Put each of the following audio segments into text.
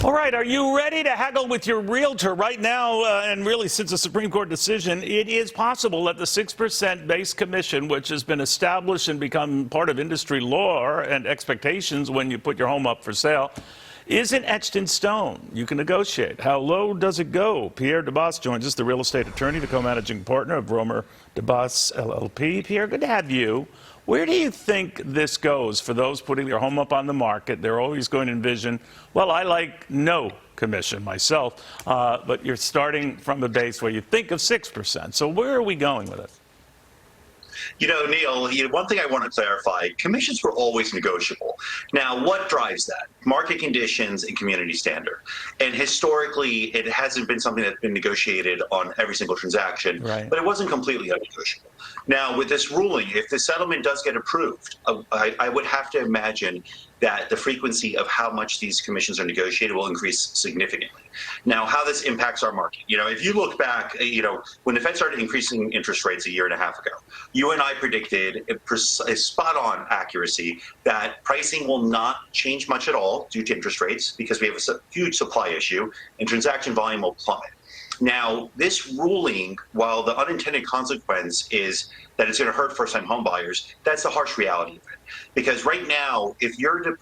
All right, are you ready to haggle with your realtor right now? And really, since the Supreme Court decision, it is possible that the 6% base commission, which has been established and become part of industry law and expectations when you put your home up for sale, isn't etched in stone. You can negotiate. How low does it go? Pierre DeBoss joins us, the real estate attorney, the co-managing partner of Romer DeBoss LLP. Pierre, good to have you. Where do you think this goes for those putting their home up on the market? They're always going to envision, well, I like no commission myself, but you're starting from a base where you think of 6%. So where are we going with it? You know, Neil, one thing I want to clarify, commissions were always negotiable. Now, what drives that? Market conditions and community standard. And historically, it hasn't been something that's been negotiated on every single transaction, right, but it wasn't completely unnegotiable. Now, with this ruling, if the settlement does get approved, I would have to imagine that the frequency of how much these commissions are negotiated will increase significantly. Now, how this impacts our market, if you look back, when the Fed started increasing interest rates a year and a half ago, you and I predicted a spot-on accuracy that pricing will not change much at all due to interest rates because we have a huge supply issue and transaction volume will plummet. Now, this ruling, while the unintended consequence is that it's going to hurt first-time home buyers, that's the harsh reality of it. Because right now, if you're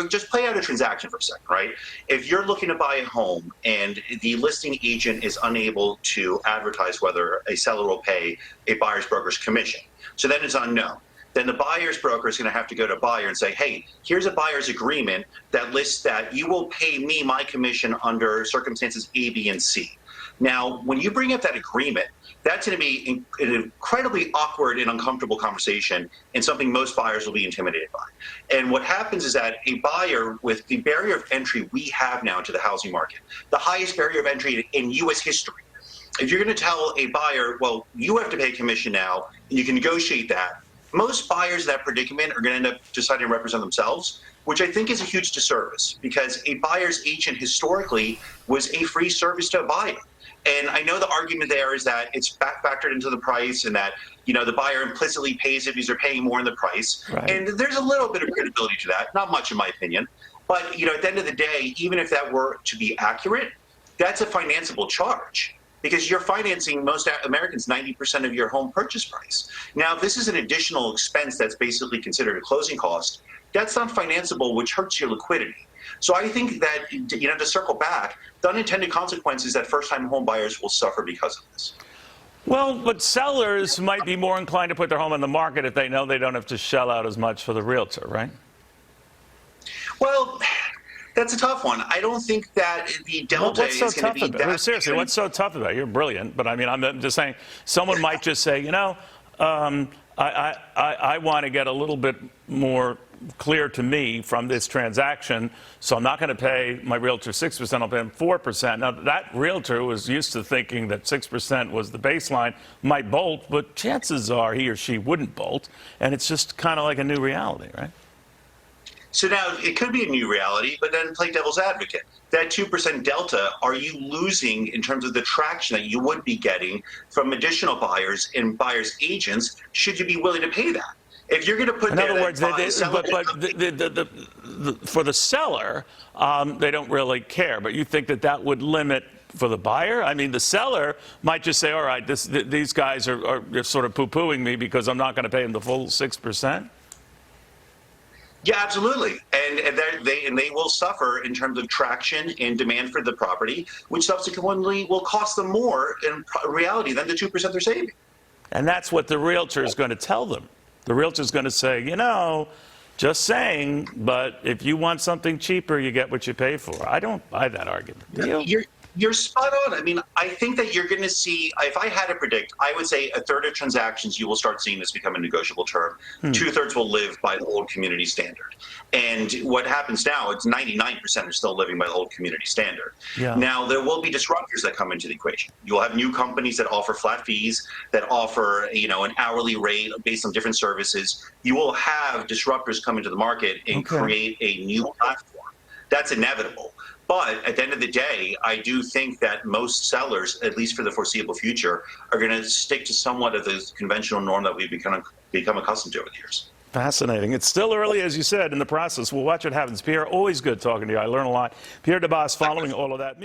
just play out a transaction for a second, right? If you're looking to buy a home and the listing agent is unable to advertise whether a seller will pay a buyer's broker's commission, so then it's unknown. Then the buyer's broker is going to have to go to buyer and say, hey, here's a buyer's agreement that lists that you will pay me my commission under circumstances A, B, and C. Now, when you bring up that agreement, that's going to be an incredibly awkward and uncomfortable conversation and something most buyers will be intimidated by. And what happens is that a buyer, with the barrier of entry we have now into the housing market, the highest barrier of entry in U.S. history, if you're going to tell a buyer, well, you have to pay commission now, and you can negotiate that, most buyers in that predicament are going to end up deciding to represent themselves, which I think is a huge disservice because a buyer's agent historically was a free service to a buyer. And I know the argument there is that it's factored into the price and that, the buyer implicitly pays if they're paying more in the price. Right. And there's a little bit of credibility to that, not much in my opinion. But, at the end of the day, even if that were to be accurate, that's a financeable charge because you're financing most Americans 90% of your home purchase price. Now, if this is an additional expense that's basically considered a closing cost, that's not financeable, which hurts your liquidity. So I think that, to circle back, the unintended consequences that first-time home buyers will suffer because of this. Well, but sellers might be more inclined to put their home on the market if they know they don't have to shell out as much for the realtor, right? Well, that's a tough one. I don't think that the delta is going to be that. Seriously, what's so tough about it? You're brilliant, but I mean, I'm just saying, someone might just say, I want to get a little bit more clear to me from this transaction, so I'm not going to pay my realtor 6%, I'll pay him 4%. Now, that realtor was used to thinking that 6% was the baseline, might bolt, but chances are he or she wouldn't bolt, and it's just kind of like a new reality, right? So now it could be a new reality, but then play devil's advocate. That 2% delta, are you losing in terms of the traction that you would be getting from additional buyers and buyers' agents should you be willing to pay that? If you're going to put in other words, for the seller, they don't really care. But you think that would limit for the buyer? I mean, the seller might just say, all right, these guys are sort of poo-pooing me because I'm not going to pay them the full 6%? Yeah, absolutely. And they will suffer in terms of traction and demand for the property, which subsequently will cost them more in reality than the 2% they're saving. And that's what the realtor is going to tell them. The realtor is going to say, just saying, but if you want something cheaper, you get what you pay for. I don't buy that argument. Do you? You're spot on. I mean, I think that you're going to see, if I had to predict, I would say a third of transactions you will start seeing this become a negotiable term. 2/3 will live by the old community standard. And what happens now, it's 99% are still living by the old community standard. Yeah. Now, there will be disruptors that come into the equation. You'll have new companies that offer flat fees, that offer, an hourly rate based on different services. You will have disruptors come into the market and create a new platform. That's inevitable. But at the end of the day, I do think that most sellers, at least for the foreseeable future, are going to stick to somewhat of the conventional norm that we've become accustomed to over the years. Fascinating. It's still early, as you said, in the process. We'll watch what happens. Pierre, always good talking to you. I learn a lot. Pierre DeBoss following all of that.